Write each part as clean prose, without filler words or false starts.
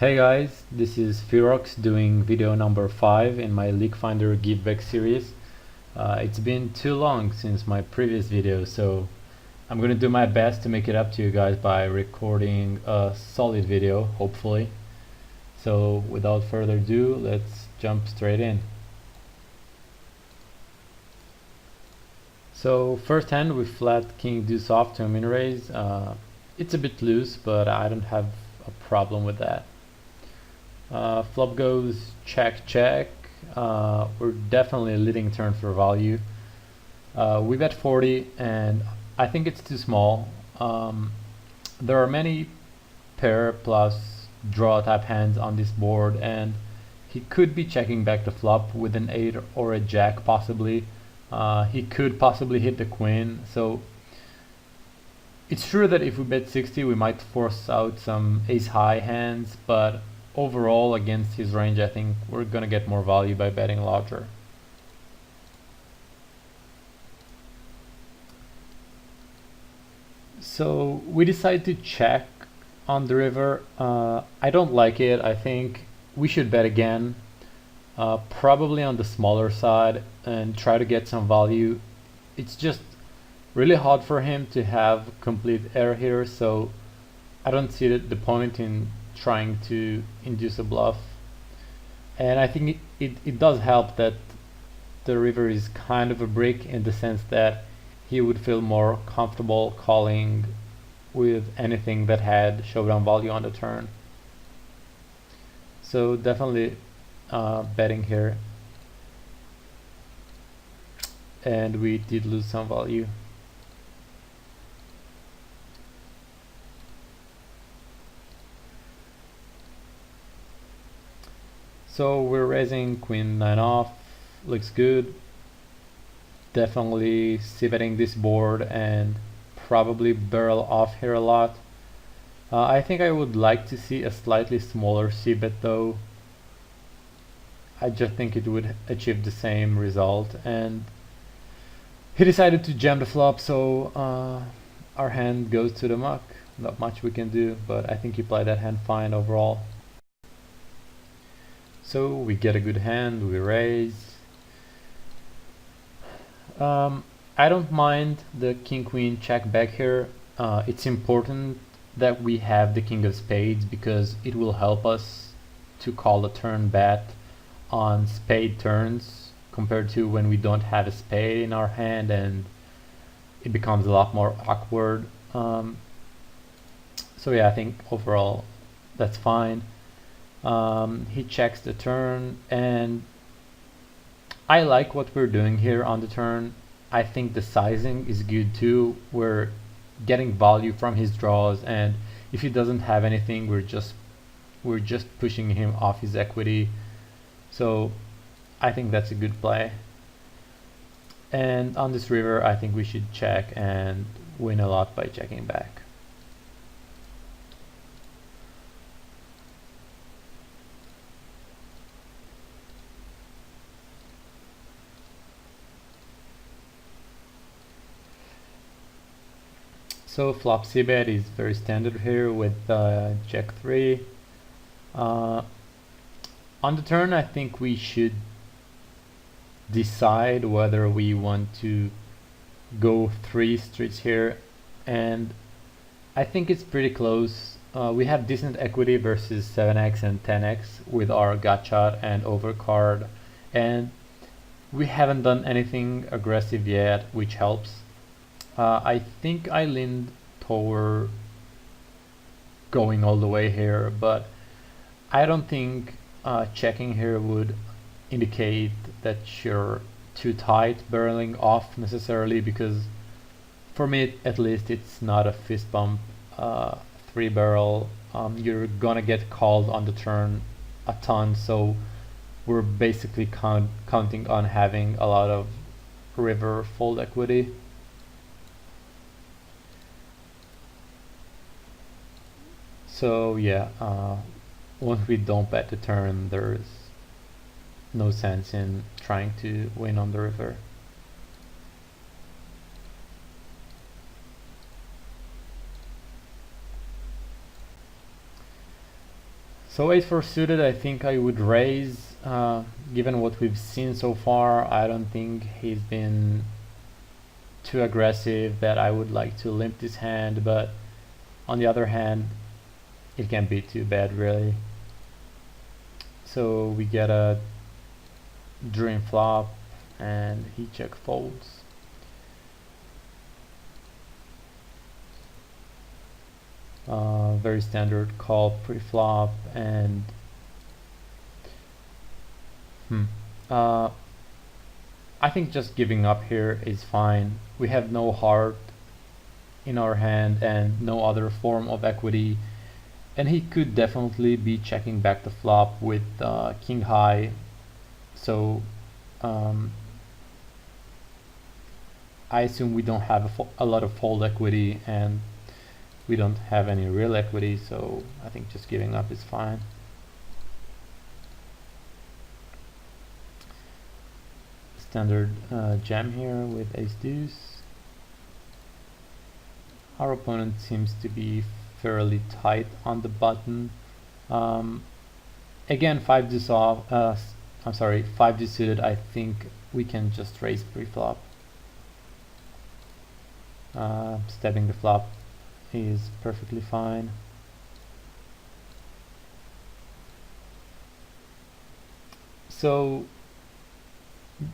Hey guys, this is Ph33roX doing video number 5 in my Leakfinder giveback series. It's been too long since my previous video, so I'm gonna do my best to make it up to you guys by recording a solid video, hopefully. So without further ado, let's jump straight in. So first hand with flat king deuce off to a min raise. It's a bit loose, but I don't have a problem with that. Flop goes check check. We're definitely leading turn for value. We bet 40 and I think it's too small. There are many pair plus draw type hands on this board, and he could be checking back the flop with an 8 or a jack possibly. He could possibly hit the queen, so it's true that if we bet 60 we might force out some ace high hands, but overall against his range I think we're gonna get more value by betting larger. So we decided to check on the river. I don't like it. I think we should bet again, probably on the smaller side and try to get some value. It's just really hard for him to have complete air here, so I don't see the point in trying to induce a bluff. And I think it does help that the river is kind of a brick, in the sense that he would feel more comfortable calling with anything that had showdown value on the turn. So definitely betting here, and we did lose some value. So we're raising queen 9 off, looks good. Definitely c-betting this board and probably barrel off here a lot. I think I would like to see a slightly smaller c-bet though. I just think it would achieve the same result, and he decided to jam the flop, so our hand goes to the muck. Not much we can do, but I think he played that hand fine overall. So we get a good hand, we raise. I don't mind the king-queen check back here. It's important that we have the king of spades because it will help us to call a turn bet on spade turns compared to when we don't have a spade in our hand and it becomes a lot more awkward. So yeah, I think overall that's fine. He checks the turn, and I like what we're doing here on the turn. I think the sizing is good too. We're getting value from his draws, and if he doesn't have anything, we're just pushing him off his equity. So I think that's a good play. And on this river I think we should check and win a lot by checking back. So flop c-bet is very standard here with jack 3. On the turn I think we should decide whether we want to go 3 streets here, and I think it's pretty close. We have decent equity versus 7x and 10x with our gut shot and overcard, and we haven't done anything aggressive yet, which helps. I think I leaned toward going all the way here, but I don't think checking here would indicate that you're too tight barreling off necessarily, because for me at least it's not a fist bump 3 barrel. You're gonna get called on the turn a ton, so we're basically counting on having a lot of river fold equity. So yeah, once we don't bet the turn, there's no sense in trying to win on the river. So 8-4 suited, I think I would raise. Given what we've seen so far, I don't think he's been too aggressive that I would like to limp this hand, but on the other hand, it can't be too bad really. So we get a dream flop and he check folds. Very standard call pre-flop and I think just giving up here is fine. We have no heart in our hand and no other form of equity, and he could definitely be checking back the flop with king high, so I assume we don't have a lot of fold equity and we don't have any real equity, so I think just giving up is fine. Standard jam here with ace deuce. Our opponent seems to be fairly tight on the button. Again, 5 deuce off. I'm sorry, 5 deuce suited. I think we can just raise pre-flop. Stepping the flop is perfectly fine. So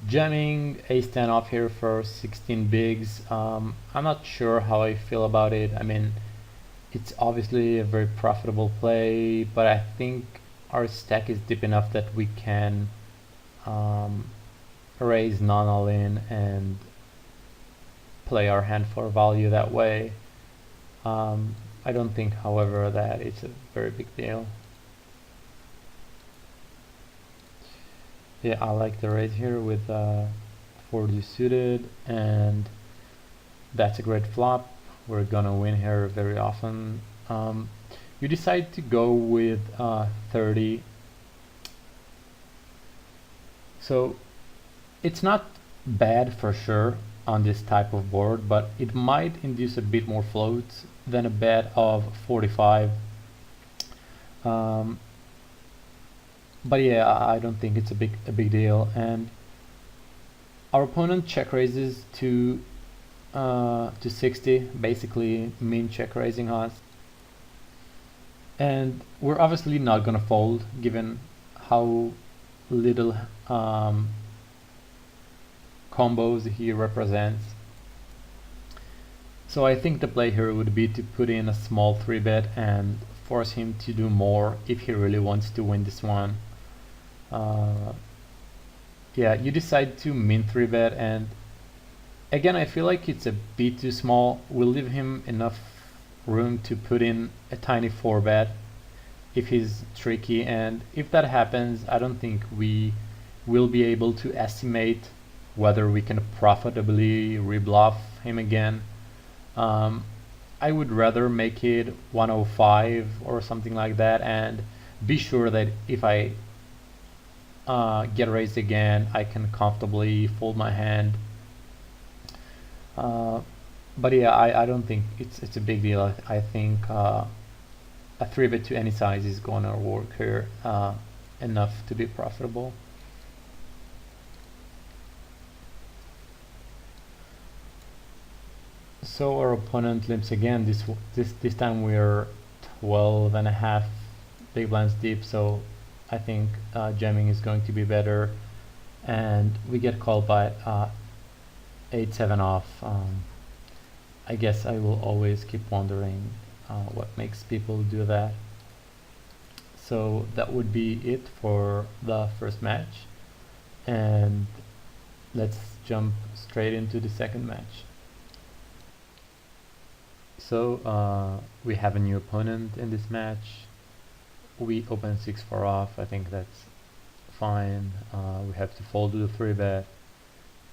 jamming ace 10 off here for 16 bigs. I'm not sure how I feel about it. I mean, it's obviously a very profitable play, but I think our stack is deep enough that we can raise non-all-in and play our hand for value that way. I don't think, however, that it's a very big deal. Yeah, I like the raise here with 4 deuce suited, and that's a great flop. We're gonna win here very often. You decide to go with 30. So it's not bad for sure on this type of board, but it might induce a bit more floats than a bet of 45. But yeah, I don't think it's a big deal. And our opponent check raises to 60, basically mean check raising us. And we're obviously not gonna fold given how little combos he represents. So I think the play here would be to put in a small 3-bet and force him to do more if he really wants to win this one. Yeah, you decide to min 3-bet, and again I feel like it's a bit too small. We'll leave him enough room to put in a tiny 4-bet if he's tricky, and if that happens, I don't think we will be able to estimate whether we can profitably rebluff him again. I would rather make it 105 or something like that and be sure that if I get raised again, I can comfortably fold my hand. But yeah, I don't think it's a big deal. I think a 3-bet to any size is gonna work here enough to be profitable. So our opponent limps again. This time we're 12 and a half big blinds deep, so I think jamming is going to be better, and we get called by 8-7 off. I guess I will always keep wondering what makes people do that. So that would be it for the first match, and let's jump straight into the second match. So we have a new opponent in this match. We open 6-4 off. I think that's fine. We have to fold to the 3-bet.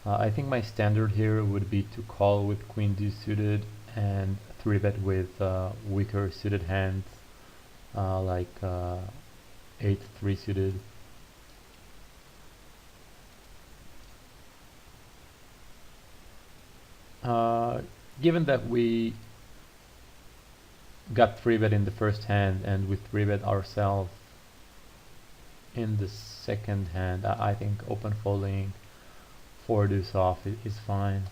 I think my standard here would be to call with queen deuce suited and 3-bet with weaker suited hands like 8-3 suited. Given that we got 3-bet in the first hand and we 3-bet ourselves, in the second hand. I think open folding 4 deuce off is fine.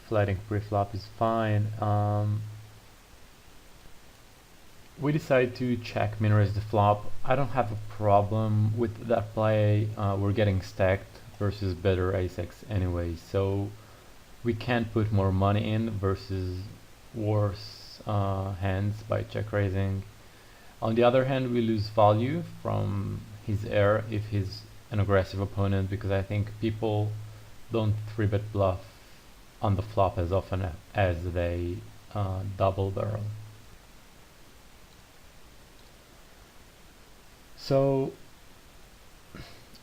Flatting pre-flop is fine. We decide to check min-raise the flop. I don't have a problem with that play. We're getting stacked versus better ace-x anyway, so we can't put more money in versus worse hands by check raising. On the other hand, we lose value from his air if he's an aggressive opponent, because I think people don't 3-bet bluff on the flop as often as they double barrel. So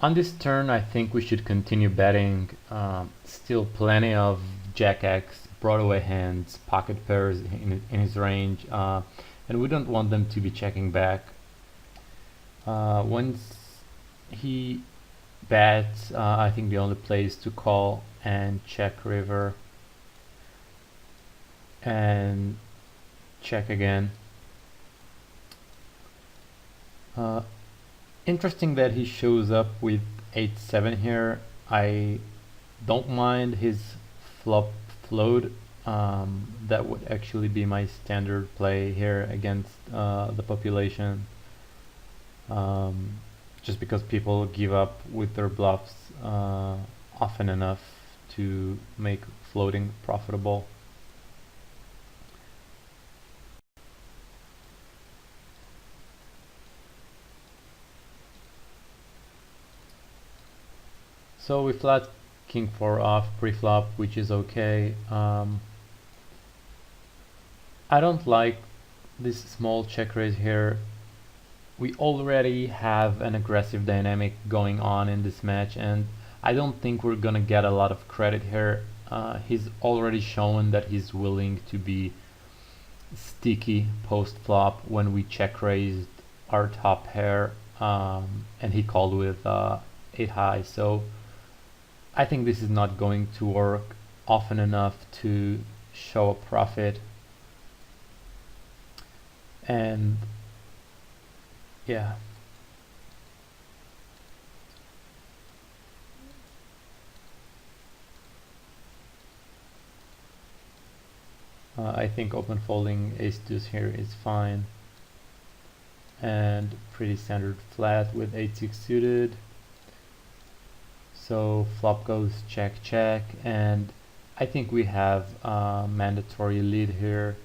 on this turn, I think we should continue betting. Still plenty of Jack X, Broadway hands, pocket pairs in his range, and we don't want them to be checking back. Once he bets, I think the only play is to call and check river and check again. Interesting that he shows up with 8-7 here. I don't mind his flop float. That would actually be my standard play here against the population. Just because people give up with their bluffs often enough to make floating profitable. So we flat king 4 off pre-flop, which is okay. I don't like this small check raise here. We already have an aggressive dynamic going on in this match, and I don't think we're gonna get a lot of credit here. He's already shown that he's willing to be sticky post-flop when we check raised our top pair, and he called with 8 high. So I think this is not going to work often enough to show a profit. And yeah, I think open folding ace deuce here is fine, and pretty standard flat with 8-6 suited. So flop goes check check, and I think we have a mandatory lead here,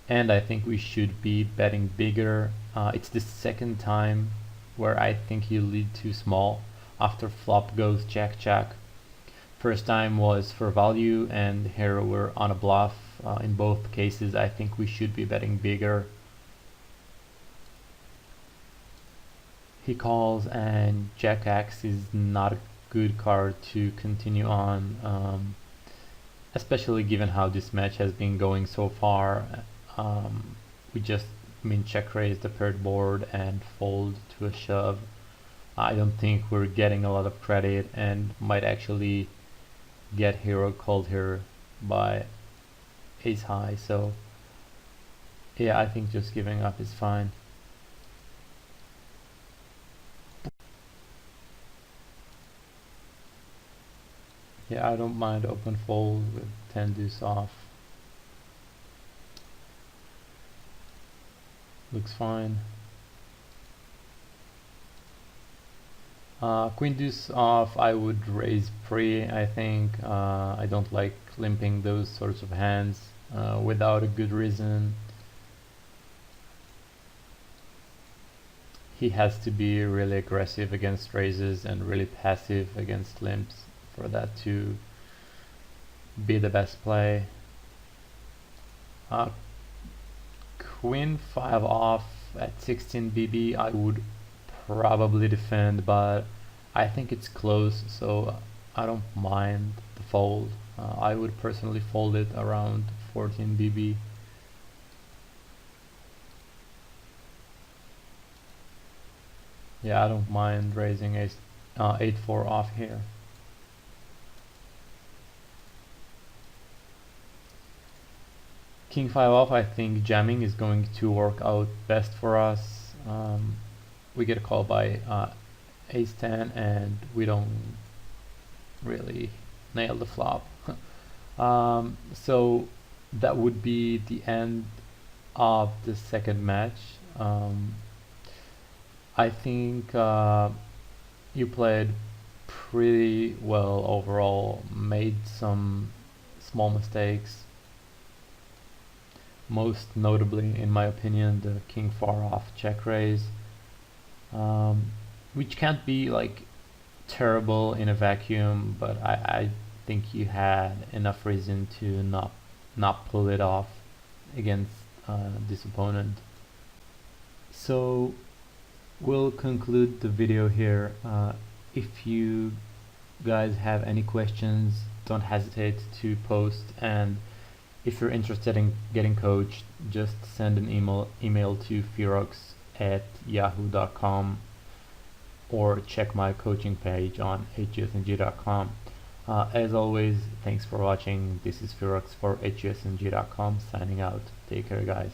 and I think we should be betting bigger. It's the second time where I think you lead too small after flop goes check check. First time was for value, and here we're on a bluff. In both cases, I think we should be betting bigger. He calls, and Jack X is not a good card to continue on, especially given how this match has been going so far. We just check raise the paired board and fold to a shove. I don't think we're getting a lot of credit, and might actually get hero called here by ace high. So yeah, I think just giving up is fine. Yeah, I don't mind open fold with 10 deuce off. Looks fine. Queen deuce off, I would raise pre, I think. I don't like limping those sorts of hands without a good reason. He has to be really aggressive against raises and really passive against limps for that to be the best play. Queen 5 off at 16 BB, I would probably defend, but I think it's close, so I don't mind the fold. I would personally fold it around 14 BB. Yeah, I don't mind raising a 8-4 off here. King 5 off, I think jamming is going to work out best for us. We get a call by ace 10 and we don't really nail the flop. So that would be the end of the second match. I think you played pretty well overall, made some small mistakes, most notably in my opinion the king far off check raise, which can't be like terrible in a vacuum, but I think you had enough reason to not pull it off against this opponent. So we'll conclude the video here. If you guys have any questions, don't hesitate to post, and if you're interested in getting coached, just send an email to ph33roX@yahoo.com or check my coaching page on HUSNG.com. As always, thanks for watching. This is Ph33roX for HUSNG.com signing out. Take care, guys.